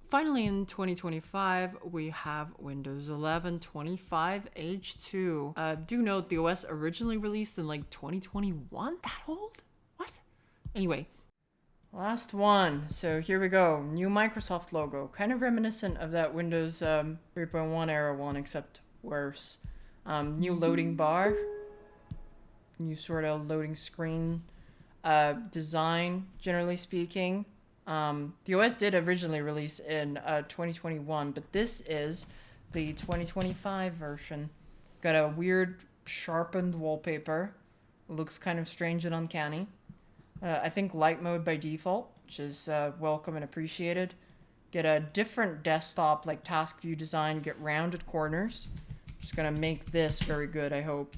Finally, in 2025, we have Windows 11 25H2. Do note the OS originally released in like 2021? That old? What? Anyway, last one. So here we go. New Microsoft logo. Kind of reminiscent of that Windows 3.1 era one, except worse. New loading bar. New sort of loading screen. Design, generally speaking. The OS did originally release in 2021, but this is the 2025 version. Got a weird sharpened wallpaper. Looks kind of strange and uncanny. I think light mode by default, which is welcome and appreciated. Get a different desktop like task view design. Get rounded corners. Just gonna make this very good, I hope.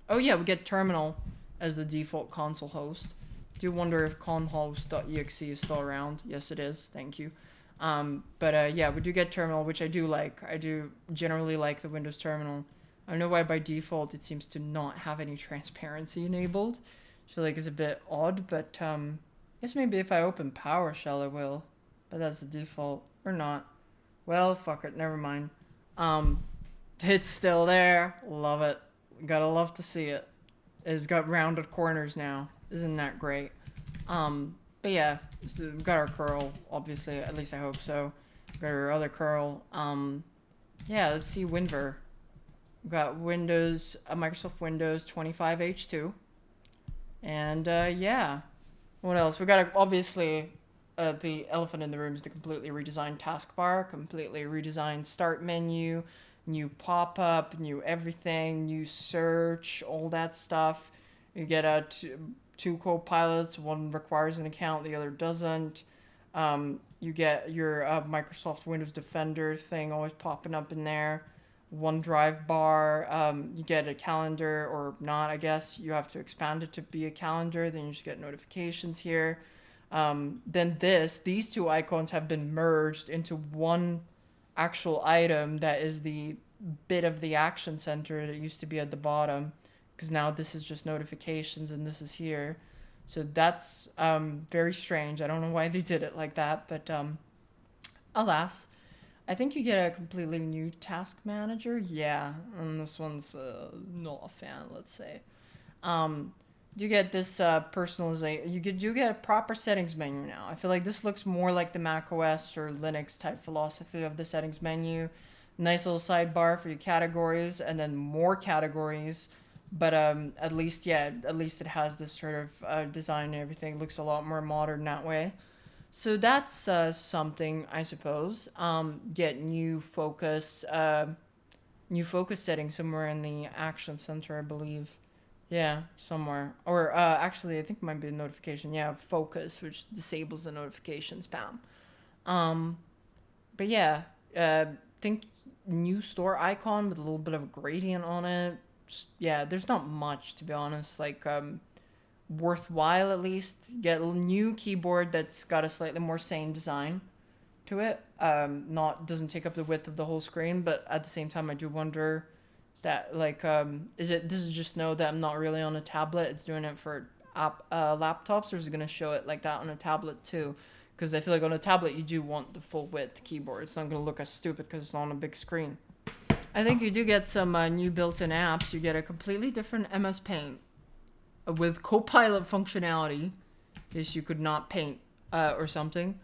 Oh yeah, we get terminal as the default console host. Do wonder if conhost.exe is still around. Yes, it is. Thank you. But yeah, we do get terminal, which I do like. I do generally like the Windows terminal. I don't know why by default it seems to not have any transparency enabled. I feel like it's a bit odd, but I guess maybe if I open PowerShell it will. But that's the default. Or not. Well, fuck it. Never mind. It's still there. Love it. Gotta love to see it. It's got rounded corners now. Isn't that great? But yeah, so we've got our curl, obviously, at least I hope so. We've got our other curl. Yeah, let's see WinVer. We've got Windows, Microsoft Windows 25H2. And yeah, what else? We got obviously the elephant in the room is the completely redesigned taskbar, completely redesigned start menu, new pop-up, new everything, new search, all that stuff. You get two co-pilots, one requires an account, the other doesn't. You get your Microsoft Windows Defender thing always popping up in there. OneDrive bar, you get a calendar or not, I guess. You have to expand it to be a calendar, then you just get notifications here. Then these two icons have been merged into one actual item that is the bit of the action center that used to be at the bottom. Because now this is just notifications and this is here. So that's very strange. I don't know why they did it like that, but alas. I think you get a completely new task manager. Yeah, and this one's not a fan, let's say. You get this personalization. You get a proper settings menu now. I feel like this looks more like the Mac OS or Linux type philosophy of the settings menu. Nice little sidebar for your categories and then more categories. But at least it has this sort of design and everything. Looks a lot more modern that way. So that's something, I suppose. Get new focus setting somewhere in the action center, I believe. Yeah, somewhere. Or actually, I think it might be a notification. Yeah, focus, which disables the notification spam. But yeah, think new store icon with a little bit of a gradient on it. Yeah, there's not much, to be honest. Like, worthwhile at least. Get a new keyboard that's got a slightly more sane design to it. Doesn't take up the width of the whole screen, but at the same time I do wonder, is that like does it just know that I'm not really on a tablet? It's doing it for laptops, or is it gonna show it like that on a tablet too? Because I feel like on a tablet you do want the full width keyboard. It's not gonna look as stupid because it's on a big screen. I think you do get some new built-in apps. You get a completely different MS Paint with Copilot functionality, in case you could not paint or something.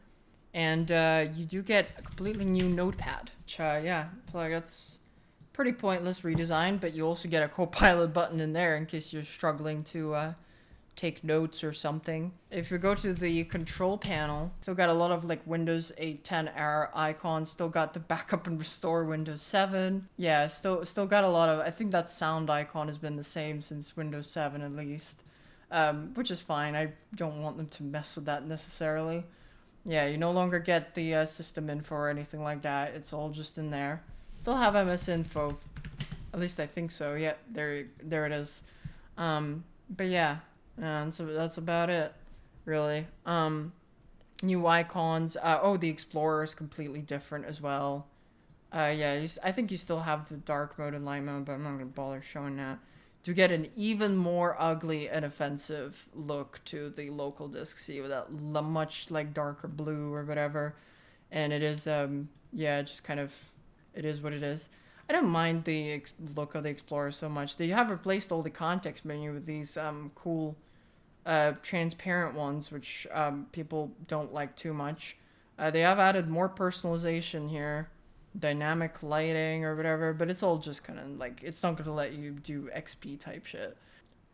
And you do get a completely new notepad, which, yeah, I feel like that's pretty pointless redesign, but you also get a Copilot button in there in case you're struggling to take notes or something. If you go to the control panel, still got a lot of like Windows 8, 10 era icons, still got the backup and restore Windows 7. Yeah, still got a lot of, I think that sound icon has been the same since Windows 7 at least, which is fine. I don't want them to mess with that necessarily. Yeah, you no longer get the system info or anything like that. It's all just in there. Still have MS info, at least I think so. Yeah, there it is. But yeah. So that's about it, really. New icons. The Explorer is completely different as well. Yeah, I think you still have the dark mode and light mode, but I'm not going to bother showing that. To get an even more ugly and offensive look to the local disk C with that much like darker blue or whatever. and it is, yeah, just kind of, it is what it is. I don't mind the look of the Explorer so much. They have replaced all the context menu with these cool transparent ones, which people don't like too much. They have added more personalization here, dynamic lighting or whatever, but it's all just kind of like, it's not going to let you do XP type shit.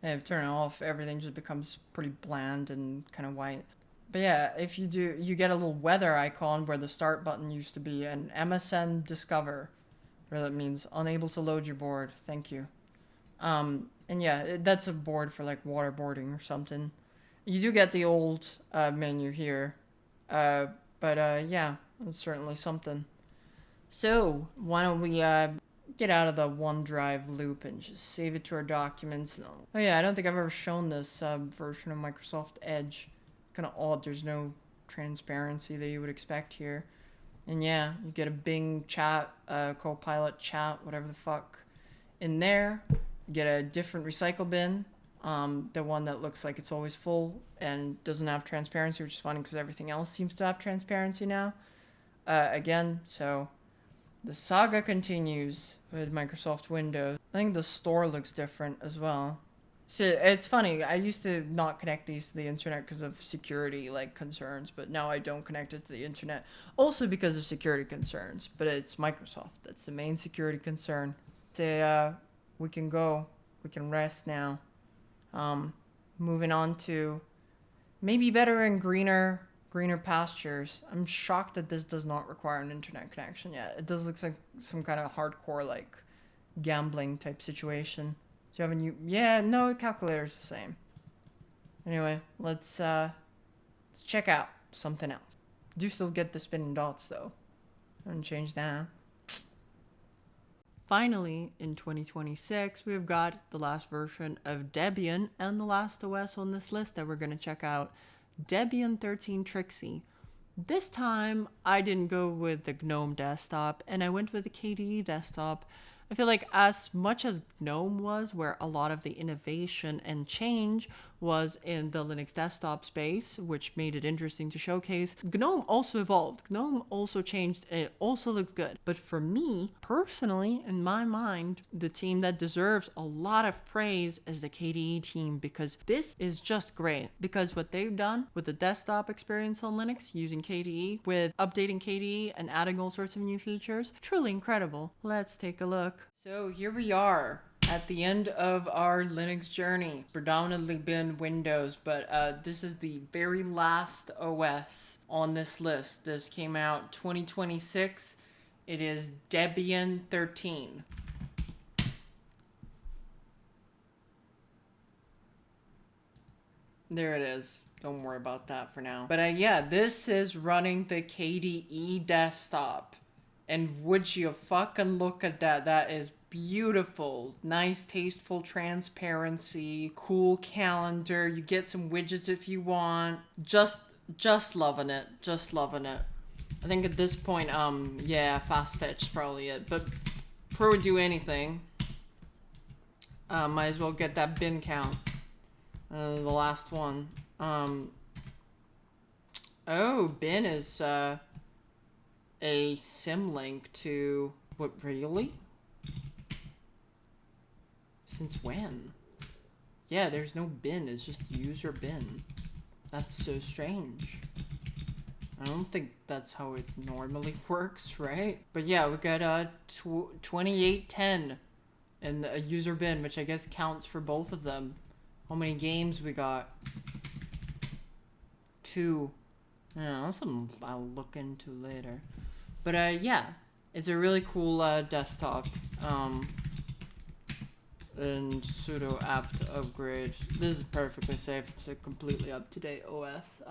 And if you turn it off, everything just becomes pretty bland and kind of white. But yeah, if you do, you get a little weather icon where the start button used to be, an MSN Discover, where that means unable to load your board. Thank you. And yeah, that's a board for like waterboarding or something. You do get the old menu here, but yeah, it's certainly something. So why don't we get out of the OneDrive loop and just save it to our documents? Oh yeah, I don't think I've ever shown this version of Microsoft Edge. Kind of odd. There's no transparency that you would expect here. And yeah, you get a Bing chat, Copilot chat, whatever the fuck, in there. You get a different recycle bin, the one that looks like it's always full and doesn't have transparency, which is funny because everything else seems to have transparency now. Again, so the saga continues with Microsoft Windows. I think the store looks different as well. So it's funny, I used to not connect these to the internet because of security like concerns, but now I don't connect it to the internet also because of security concerns. But it's Microsoft, that's the main security concern. Say we can go, we can rest now. Moving on to maybe better and greener pastures. I'm shocked that this does not require an internet connection yet. It does look like some kind of hardcore like gambling type situation. Do you have a new? Yeah, no, calculator's the same. Anyway, let's check out something else. Do still get the spinning dots though. Haven't changed that. Finally, in 2026, we've got the last version of Debian and the last OS on this list that we're going to check out, Debian 13 Trixie. This time, I didn't go with the GNOME desktop, and I went with the KDE desktop. I feel like as much as GNOME was, where a lot of the innovation and change was in the Linux desktop space, which made it interesting to showcase, GNOME also evolved. GNOME also changed, and it also looked good. But for me, personally, in my mind, the team that deserves a lot of praise is the KDE team, because this is just great. Because what they've done with the desktop experience on Linux using KDE, with updating KDE and adding all sorts of new features, truly incredible. Let's take a look. So here we are at the end of our Linux journey. Predominantly been Windows, but this is the very last OS on this list. This came out 2026. It is Debian 13. There it is. Don't worry about that for now. But yeah, this is running the KDE desktop. And would you fucking look at that? That is beautiful. Nice, tasteful transparency. Cool calendar. You get some widgets if you want. Just loving it. Just loving it. I think at this point, yeah, fast fetch is probably it. But before we do anything, might as well get that bin count. The last one. Oh, bin is, a symlink to... What, really? Since when? Yeah, there's no bin, it's just user bin. That's so strange. I don't think that's how it normally works, right? But yeah, we got 2810 in a user bin, which I guess counts for both of them. How many games we got? 2. Yeah, that's something I'll look into later. But yeah, it's a really cool desktop. And sudo apt upgrade. This is perfectly safe. It's a completely up-to-date OS.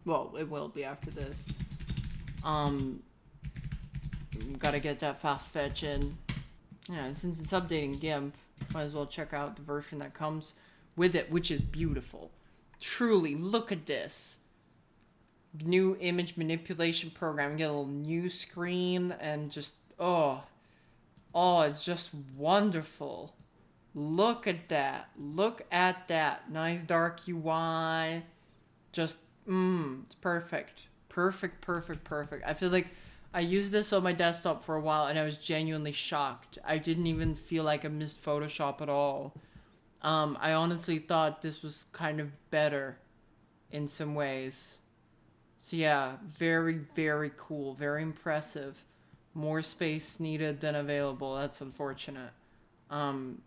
Well, it will be after this. Gotta get that fast fetch in. Yeah, since it's updating GIMP, might as well check out the version that comes with it, which is beautiful. Truly, look at this. New image manipulation program. Get a little new screen and just, oh, it's just wonderful. Look at that. Look at that. Nice dark UI. Just, it's perfect. Perfect, perfect, perfect. I feel like I used this on my desktop for a while and I was genuinely shocked. I didn't even feel like I missed Photoshop at all. I honestly thought this was kind of better in some ways. So yeah, very, very cool. Very impressive. More space needed than available. That's unfortunate. Um,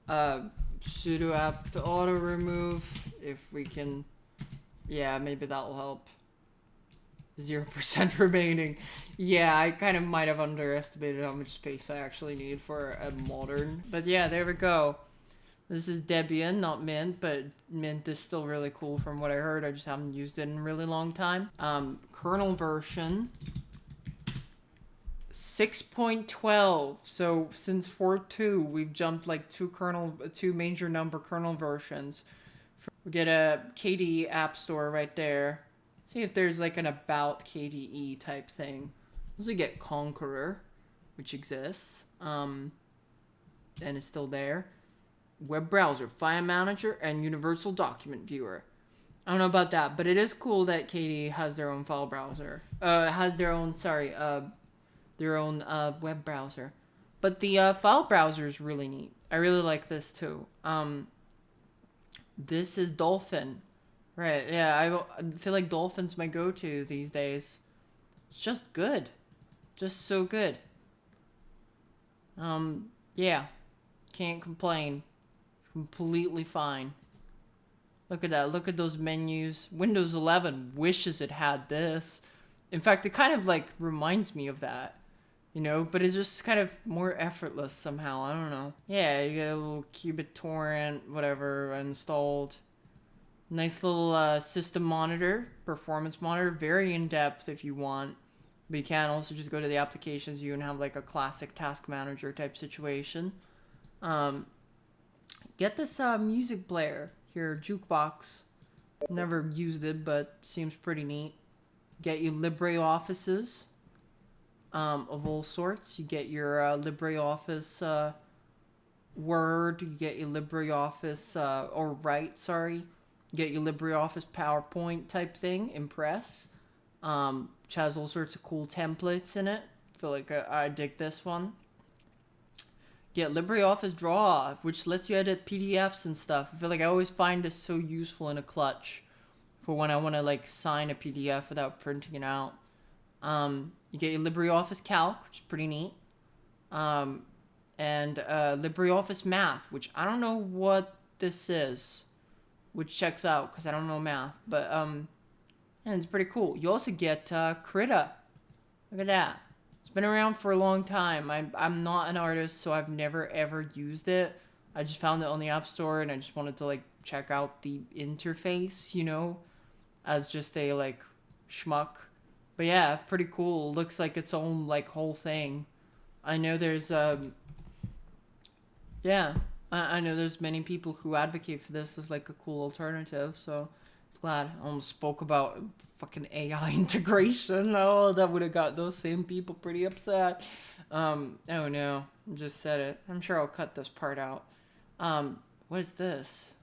Sudo apt auto remove, if we can, yeah, maybe that'll help. 0% remaining. Yeah, I kind of might have underestimated how much space I actually need for a modern. But yeah, there we go. This is Debian, not Mint, but Mint is still really cool from what I heard. I just haven't used it in a really long time. Kernel version 6.12. So since 4.2, we've jumped like two major number kernel versions. We get a KDE App Store right there. See if there's like an about KDE type thing. Also get Conqueror, which exists, and is still there. Web browser, file manager, and universal document viewer. I don't know about that, but it is cool that KDE has their own file browser. Has their own, web browser. But the file browser is really neat. I really like this too. This is Dolphin. Right, yeah, I feel like Dolphin's my go-to these days. It's just good. Just so good. Yeah. Can't complain. It's completely fine. Look at that. Look at those menus. Windows 11 wishes it had this. In fact, it kind of like reminds me of that. You know, but it's just kind of more effortless somehow. I don't know. Yeah, you get a little Qubit torrent, whatever, installed. Nice little system monitor, performance monitor, very in-depth if you want. But you can also just go to the applications view and have like a classic task manager type situation. Get this music player here, Jukebox. Never used it, but seems pretty neat. Get you LibreOffices of all sorts. You get your LibreOffice Word. You get your LibreOffice, or Write, sorry. Get your LibreOffice PowerPoint type thing, Impress, which has all sorts of cool templates in it. I feel like I dig this one. Get LibreOffice Draw, which lets you edit PDFs and stuff. I feel like I always find this so useful in a clutch for when I want to like sign a PDF without printing it out. You get your LibreOffice Calc, which is pretty neat. And LibreOffice Math, which I don't know what this is. Which checks out because I don't know math, but and it's pretty cool. You also get Krita. Look at that. It's been around for a long time. I'm not an artist, so I've never ever used it. I just found it on the App Store, and I just wanted to like check out the interface, you know, as just a like schmuck. But yeah, pretty cool. Looks like its own like whole thing. I know there's yeah. I know there's many people who advocate for this as like a cool alternative, so glad. I almost spoke about fucking AI integration. Oh, that would have got those same people pretty upset. Oh no, just said it. I'm sure I'll cut this part out. What is this?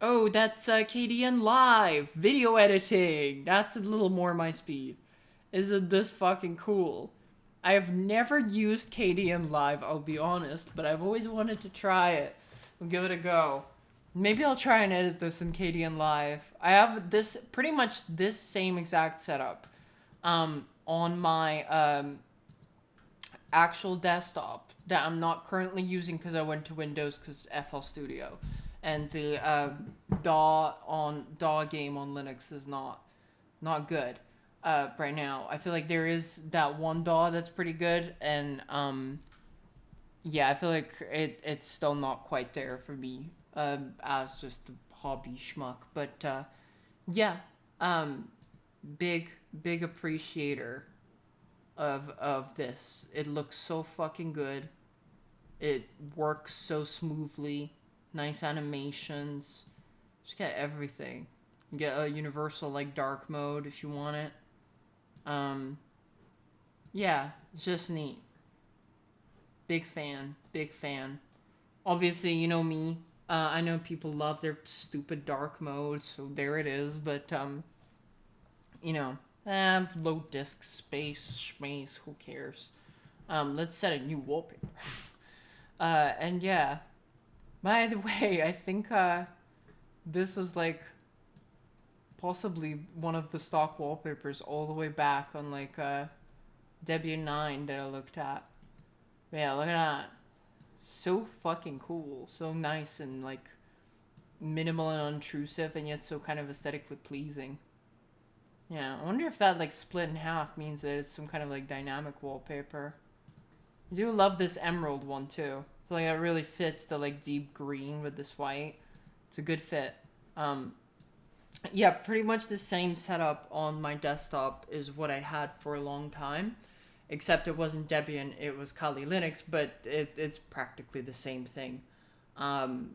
Oh, that's KDN Live video editing. That's a little more my speed. Isn't this fucking cool? I have never used KDN Live, I'll be honest, but I've always wanted to try it. I'll give it a go. Maybe I'll try and edit this in KDN Live. I have this, pretty much this same exact setup on my actual desktop that I'm not currently using because I went to Windows because FL Studio. And the DAW game on Linux is not good. Right now, I feel like there is that one DAW that's pretty good, and yeah, I feel like it's still not quite there for me as just a hobby schmuck. But yeah, big appreciator of this. It looks so fucking good. It works so smoothly. Nice animations. Just get everything. You get a universal like dark mode if you want it. Yeah, it's just neat. Big fan. Obviously, you know me. I know people love their stupid dark mode, so there it is. But You know, low disk space, schmace, who cares? Let's set a new wallpaper. And yeah, by the way, I think, this was like possibly one of the stock wallpapers all the way back on like, Debian 9 that I looked at. Yeah, look at that. So fucking cool. So nice and like minimal and unobtrusive and yet so kind of aesthetically pleasing. Yeah, I wonder if that like split in half means that it's some kind of like dynamic wallpaper. I do love this emerald one too. I feel like it really fits the like deep green with this white. It's a good fit. Yeah, pretty much the same setup on my desktop is what I had for a long time. Except it wasn't Debian, it was Kali Linux, but it's practically the same thing. And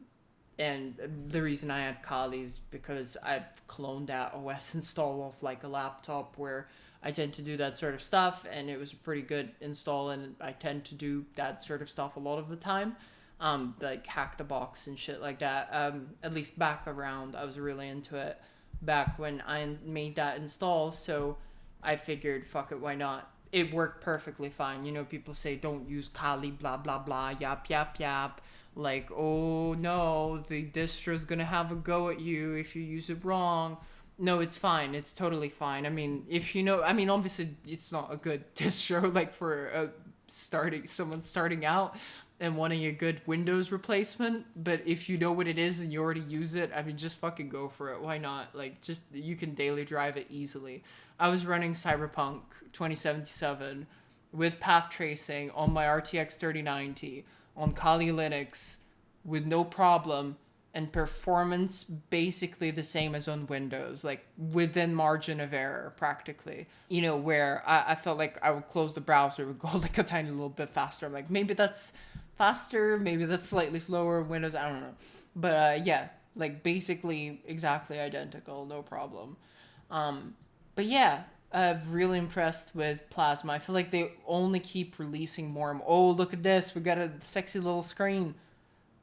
the reason I had Kali is because I've cloned that OS install off like a laptop where I tend to do that sort of stuff, and it was a pretty good install, and I tend to do that sort of stuff a lot of the time. Like hack the box and shit like that. At least back around, I was really into it back when I made that install, so I figured, fuck it, why not? It worked perfectly fine. You know, people say don't use Kali, blah, blah, blah, yap, yap, yap. Like, oh no, the distro's gonna have a go at you if you use it wrong. No, it's fine. It's totally fine. I mean, if you know, I mean, obviously it's not a good distro, like for someone starting out and wanting a good Windows replacement. But if you know what it is and you already use it, I mean, just fucking go for it. Why not? Like, just, you can daily drive it easily. I was running Cyberpunk 2077 with path tracing on my RTX 3090 on Kali Linux with no problem, and performance basically the same as on Windows, like within margin of error practically. You know, where I felt like I would close the browser, it would go like a tiny little bit faster. I'm like, maybe that's faster, maybe that's slightly slower in Windows, I don't know. But yeah, like basically exactly identical, no problem. But yeah, I'm really impressed with Plasma. I feel like they only keep releasing more. Oh, look at this. We got a sexy little screen.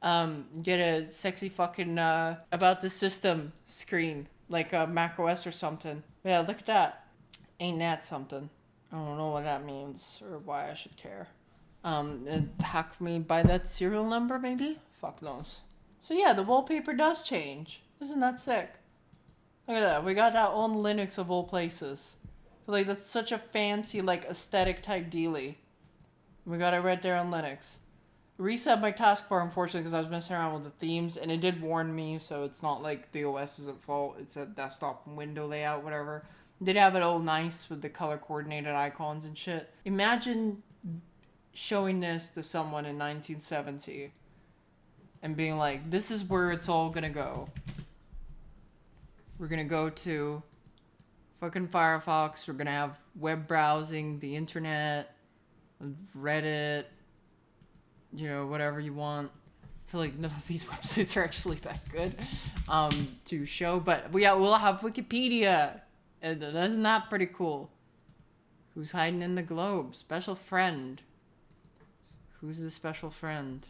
Get a sexy fucking, about the system screen. Like a Mac OS or something. Yeah, look at that. Ain't that something? I don't know what that means or why I should care. Hack me by that serial number, maybe? Fuck knows. So yeah, the wallpaper does change. Isn't that sick? Look at that. We got that on Linux of all places. I feel like that's such a fancy, like, aesthetic type dealy. We got it right there on Linux. Reset my taskbar, unfortunately, because I was messing around with the themes, and it did warn me, so it's not like the OS is at fault. It's a desktop window layout, whatever. It did have it all nice with the color coordinated icons and shit. Imagine showing this to someone in 1970 and being like, this is where it's all gonna go. We're gonna go to fucking Firefox. We're gonna have web browsing, the internet, Reddit, you know, whatever you want. I feel like none of these websites are actually that good to show, but yeah, we'll have Wikipedia. And isn't that pretty cool? Who's hiding in the globe? Special friend. Who's the special friend?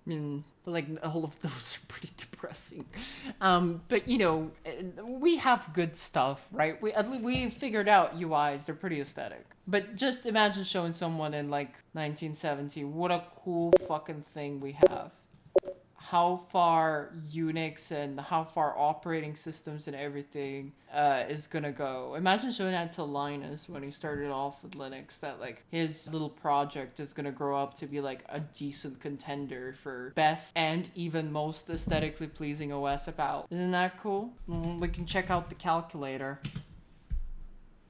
I mean, but like all of those are pretty depressing. But you know, we have good stuff, right? We figured out UIs; they're pretty aesthetic. But just imagine showing someone in like 1970 what a cool fucking thing we have. How far Unix and how far operating systems and everything is gonna go. Imagine showing that to Linus when he started off with Linux, that like his little project is gonna grow up to be like a decent contender for best and even most aesthetically pleasing OS about. Isn't that cool? We can check out the calculator.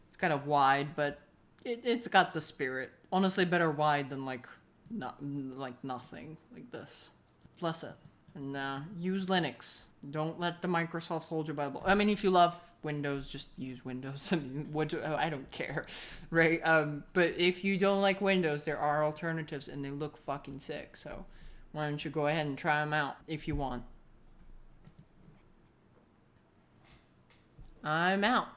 It's kind of wide, but it's got the spirit. Honestly, better wide than like nothing like this. Bless it. And use Linux. Don't let the Microsoft hold your Bible. I mean, if you love Windows, just use Windows. I mean, I don't care, right? But if you don't like Windows, there are alternatives, and they look fucking sick. So why don't you go ahead and try them out if you want. I'm out.